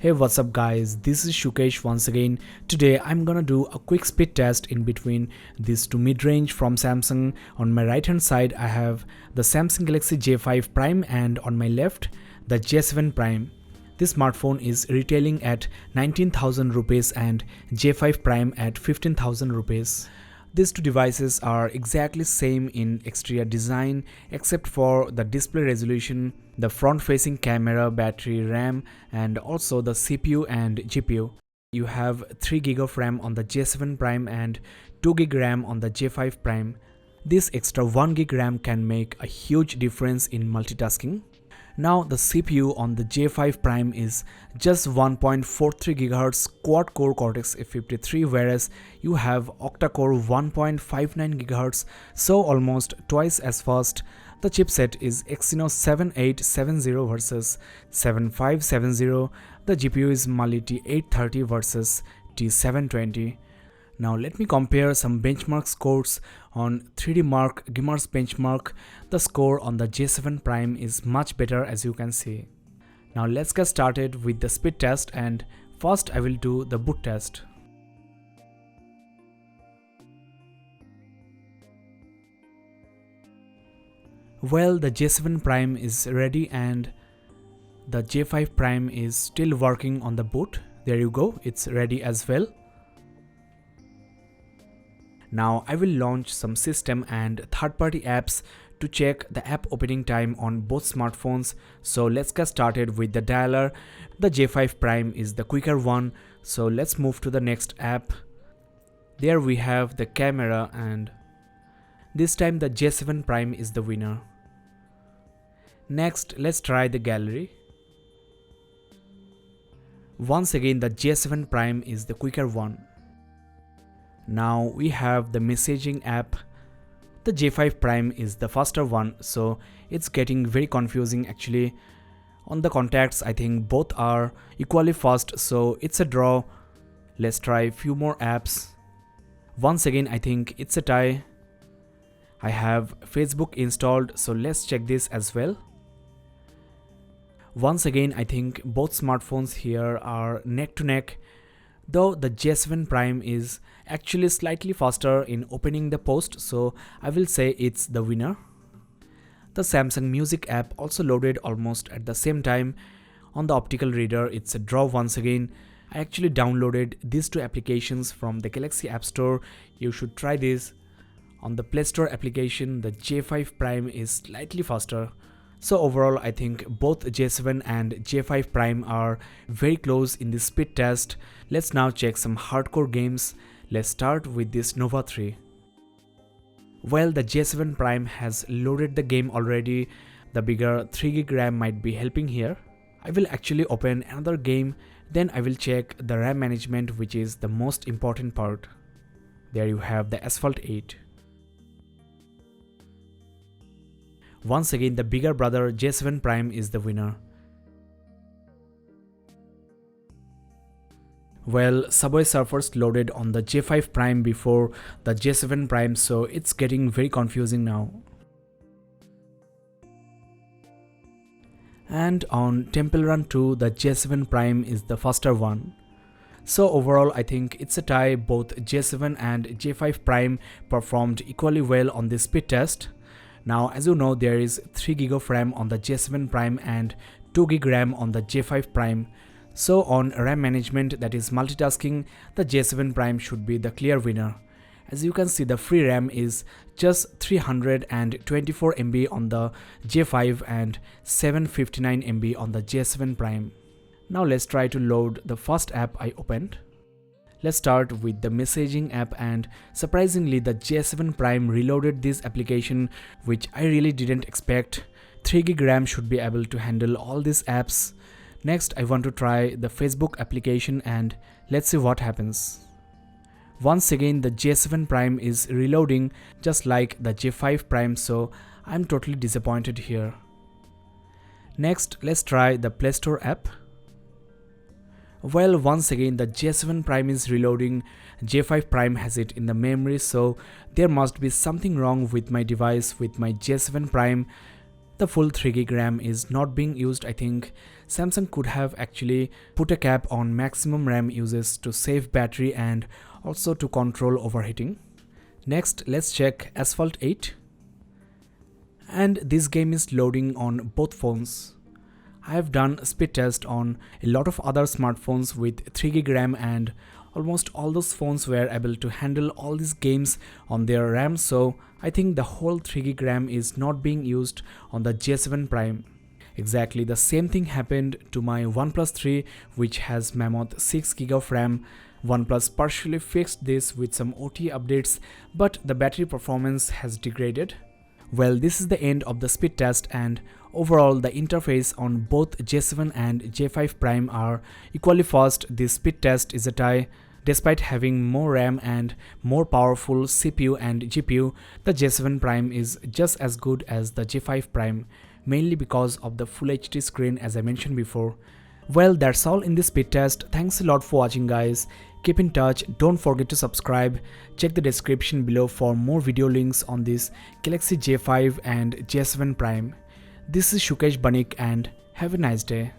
Hey, what's up guys, this is Shukesh once again. Today I'm gonna do a quick speed test in between these two mid-range from Samsung. On my right hand side I have the Samsung Galaxy J5 Prime and on my left the J7 Prime. This smartphone is retailing at 19,000 rupees and J5 Prime at 15,000 rupees. These two devices are exactly same in exterior design except for the display resolution, the front-facing camera, battery, RAM and also the CPU and GPU. You have 3GB of RAM on the J7 Prime and 2GB RAM on the J5 Prime. This extra 1GB RAM can make a huge difference in multitasking. Now the CPU on the J5 Prime is just 1.43 GHz quad-core Cortex A53, whereas you have octa-core 1.59 GHz, so almost twice as fast. The chipset is Exynos 7870 versus 7570. The GPU is Mali T830 versus T720. Now let me compare some benchmark scores on 3D Mark Gimmers benchmark. The score on the J7 Prime is much better, as you can see. Now let's get started with the speed test, and first I will do the boot test. Well, the J7 Prime is ready and the J5 Prime is still working on the boot. There you go, it's ready as well. Now I will launch some system and third-party apps to check the app opening time on both smartphones. So let's get started with the dialer. The J5 Prime is the quicker one, so let's move to the next app. There we have the camera, and this time the J7 Prime is the winner. Next, let's try the gallery. Once again the J7 Prime is the quicker one. Now we have the messaging app. The J5 Prime is the faster one, so it's getting very confusing actually. On the contacts, I think both are equally fast, so it's a draw. Let's try a few more apps. Once again, I think it's a tie. I have Facebook installed, so let's check this as well. Once again, I think both smartphones here are neck to neck, though the J7 Prime is actually slightly faster in opening the post, so I will say it's the winner. The Samsung Music app also loaded almost at the same time. On the optical reader, it's a draw once again. I actually downloaded these two applications from the Galaxy App Store. You should try this. On the Play Store application, the J5 Prime is slightly faster. So overall, I think both J7 and J5 Prime are very close in this speed test. Let's now check some hardcore games. Let's start with this Nova 3. Well, the J7 Prime has loaded the game already. The bigger 3GB RAM might be helping here. I will actually open another game, then I will check the RAM management, which is the most important part. There you have the Asphalt 8. Once again, the bigger brother J7 Prime is the winner. Well, Subway Surfers loaded on the J5 Prime before the J7 Prime, so it's getting very confusing now. And on Temple Run 2, the J7 Prime is the faster one. So overall, I think it's a tie. Both J7 and J5 Prime performed equally well on this speed test. Now, as you know, there is 3GB of RAM on the J7 Prime and 2GB RAM on the J5 Prime. So on RAM management, that is multitasking, the J7 Prime should be the clear winner. As you can see, the free RAM is just 324 MB on the J5 and 759 MB on the J7 Prime. Now let's try to load the first app I opened. Let's start with the messaging app, and surprisingly the J7 Prime reloaded this application, which I really didn't expect. 3GB RAM should be able to handle all these apps. Next, I want to try the Facebook application and let's see what happens. Once again, the J7 Prime is reloading just like the J5 Prime, so I'm totally disappointed here. Next, let's try the Play Store app. Well, once again the J7 Prime is reloading. J5 Prime has it in the memory, so there must be something wrong with my device with my J7 Prime. the full 3GB RAM is not being used. I think Samsung could have actually put a cap on maximum RAM uses to save battery and also to control overheating. Next, let's check Asphalt 8. And this game is loading on both phones. I have done speed test on a lot of other smartphones with 3GB RAM, and almost all those phones were able to handle all these games on their RAM, so I think the whole 3GB RAM is not being used on the J7 Prime. Exactly the same thing happened to my OnePlus 3, which has mammoth 6GB of RAM. OnePlus partially fixed this with some OTA updates, but the battery performance has degraded. Well, this is the end of the speed test, and overall the interface on both J7 and J5 Prime are equally fast. This speed test is a tie. Despite having more RAM and more powerful CPU and GPU, the J7 Prime is just as good as the J5 Prime, mainly because of the Full HD screen, as I mentioned before. Well, that's all in this speed test. Thanks a lot for watching, guys. Keep in touch, don't forget to subscribe. Check the description below for more video links on this Galaxy J5 and J7 Prime. This is Shukesh Banik, and have a nice day.